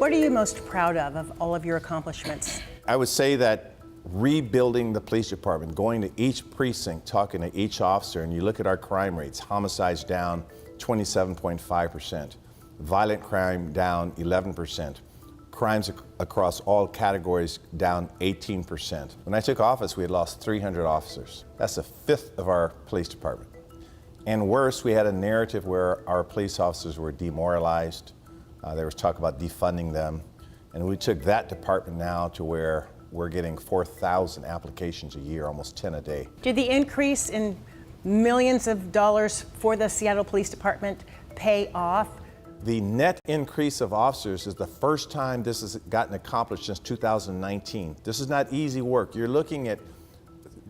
What are you most proud of all of your accomplishments? I would say that rebuilding the police department, going to each precinct, talking to each officer, and you look at our crime rates, homicides down 27.5%, violent crime down 11%, crimes across all categories down 18%. When I took office, we had lost 300 officers. That's a fifth of our police department. And worse, we had a narrative where our police officers were demoralized. There was talk about defunding them. And we took that department now to where we're getting 4,000 applications a year, almost 10 a day. Did the increase in millions of dollars for the Seattle Police Department pay off? The net increase of officers is the first time this has gotten accomplished since 2019. This is not easy work. You're looking at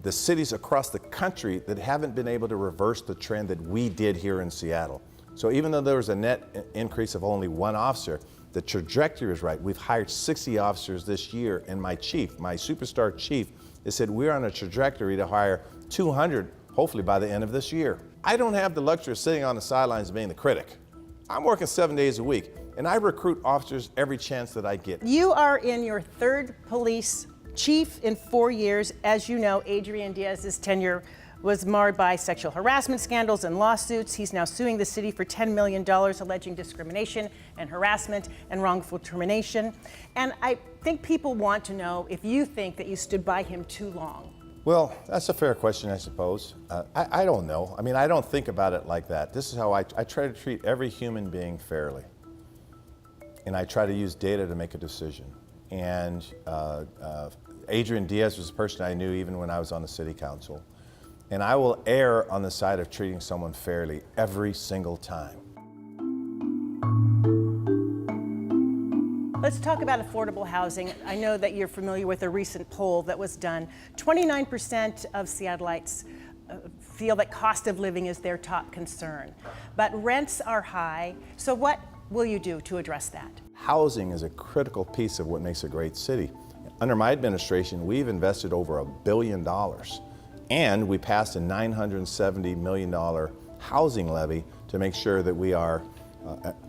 the cities across the country that haven't been able to reverse the trend that we did here in Seattle. So even though there was a net increase of only one officer, the trajectory is right. We've hired 60 officers this year, and my chief, my superstar chief, has said we're on a trajectory to hire 200, hopefully by the end of this year. I don't have the luxury of sitting on the sidelines being the critic. I'm working 7 days a week, and I recruit officers every chance that I get. You are in your third police chief in 4 years. As you know, Adrian Diaz's tenure was marred by sexual harassment scandals and lawsuits. He's now suing the city for $10 million, alleging discrimination and harassment and wrongful termination. And I think people want to know if you think that you stood by him too long. Well, that's a fair question, I suppose. I don't know. I mean, I don't think about it like that. This is how I try to treat every human being fairly. And I try to use data to make a decision. And Adrian Diaz was a person I knew even when I was on the city council. And I will err on the side of treating someone fairly every single time. Let's talk about affordable housing. I know that you're familiar with a recent poll that was done. 29% of Seattleites feel that cost of living is their top concern, but rents are high. So what will you do to address that? Housing is a critical piece of what makes a great city. Under my administration, we've invested over $1 billion. And we passed a $970 million housing levy to make sure that we are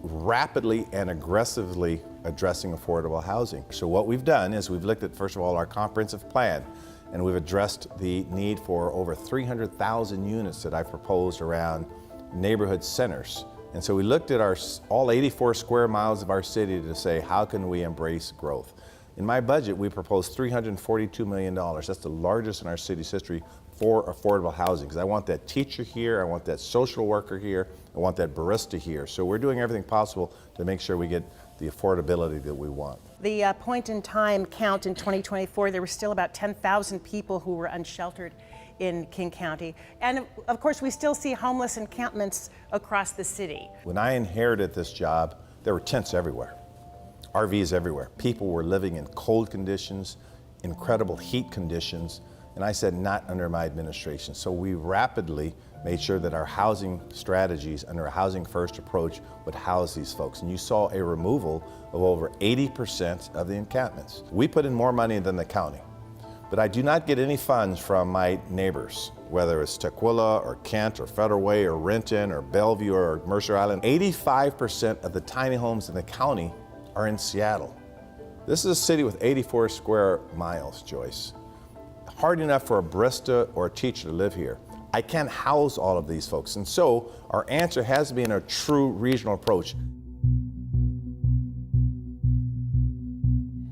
rapidly and aggressively addressing affordable housing. So what we've done is we've looked at, first of all, our comprehensive plan, and we've addressed the need for over 300,000 units that I've proposed around neighborhood centers. And so we looked at all 84 square miles of our city to say, how can we embrace growth? In my budget, we proposed $342 million. That's the largest in our city's history for affordable housing, because I want that teacher here, I want that social worker here, I want that barista here. So we're doing everything possible to make sure we get the affordability that we want. The point in time count in 2024, there were still about 10,000 people who were unsheltered in King County. And of course, we still see homeless encampments across the city. When I inherited this job, there were tents everywhere. RVs everywhere. People were living in cold conditions, incredible heat conditions, and I said, not under my administration. So we rapidly made sure that our housing strategies under a housing first approach would house these folks. And you saw a removal of over 80% of the encampments. We put in more money than the county, but I do not get any funds from my neighbors, whether it's Tukwila or Kent or Federal Way or Renton or Bellevue or Mercer Island. 85% of the tiny homes in the county are in Seattle. This is a city with 84 square miles, Joyce. Hard enough for a barista or a teacher to live here. I can't house all of these folks. And so our answer has to be in a true regional approach.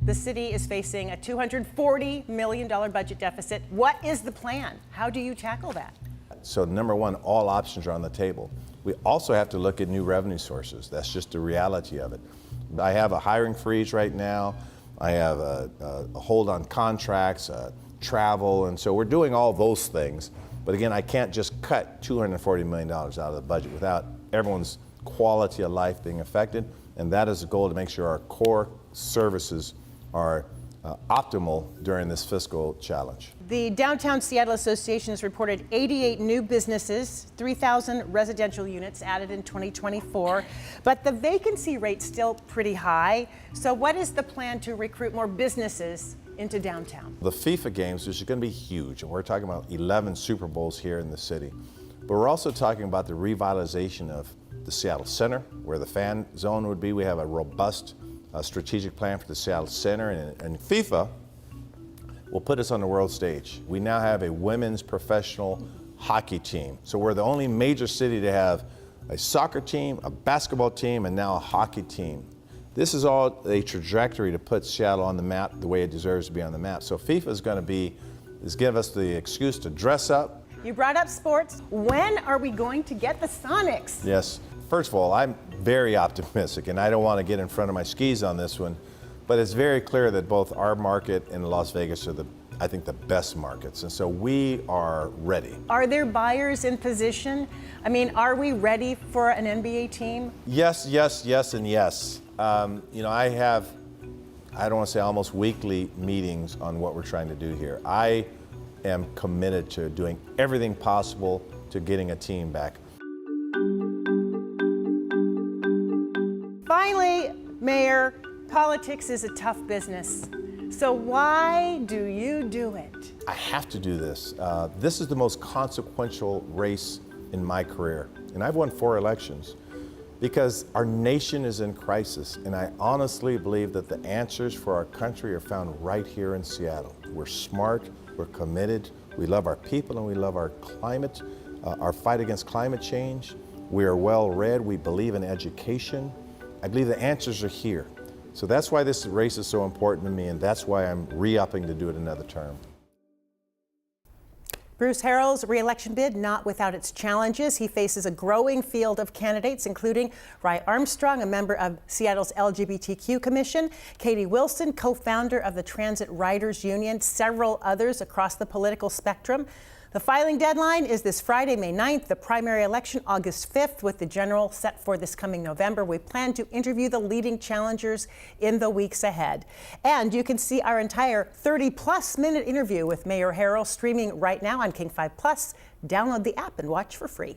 The city is facing a $240 million budget deficit. What is the plan? How do you tackle that? So number one, all options are on the table. We also have to look at new revenue sources. That's just the reality of it. I have a hiring freeze right now. I have a hold on contracts, travel, and so we're doing all those things. But again, I can't just cut $240 million out of the budget without everyone's quality of life being affected, and that is the goal, to make sure our core services are optimal during this fiscal challenge. The Downtown Seattle Association has reported 88 new businesses, 3,000 residential units added in 2024, but the vacancy rate's still pretty high. So what is the plan to recruit more businesses into downtown? The FIFA games, which is going to be huge, and we're talking about 11 Super Bowls here in the city, but we're also talking about the revitalization of the Seattle Center, where the fan zone would be. We have a robust a strategic plan for the Seattle Center, and FIFA will put us on the world stage. We now have a women's professional hockey team. So we're the only major city to have a soccer team, a basketball team, and now a hockey team. This is all a trajectory to put Seattle on the map the way it deserves to be on the map. So FIFA is give us the excuse to dress up. You brought up sports. When are we going to get the Sonics? Yes. First of all, I'm very optimistic, and I don't want to get in front of my skis on this one, but it's very clear that both our market and Las Vegas are I think the best markets, and so we are ready. Are there buyers in position? I mean, are we ready for an NBA team? Yes, yes, yes, and yes. You know, I don't want to say almost weekly meetings on what we're trying to do here. I am committed to doing everything possible to getting a team back. Finally, Mayor, politics is a tough business. So why do you do it? I have to do this. This is the most consequential race in my career. And I've won 4 elections because our nation is in crisis. And I honestly believe that the answers for our country are found right here in Seattle. We're smart, we're committed, we love our people, and we love our climate, our fight against climate change. We are well read, we believe in education. I believe the answers are here. So that's why this race is so important to me, and that's why I'm re-upping to do it another term. Bruce Harrell's re-election bid not without its challenges. He faces a growing field of candidates, including Ry Armstrong, a member of Seattle's LGBTQ Commission, Katie Wilson, co-founder of the Transit Riders Union, several others across the political spectrum. The filing deadline is this Friday, May 9th, the primary election August 5th, with the general set for this coming November. We plan to interview the leading challengers in the weeks ahead. And you can see our entire 30-plus minute interview with Mayor Harrell streaming right now on King 5 Plus. Download the app and watch for free.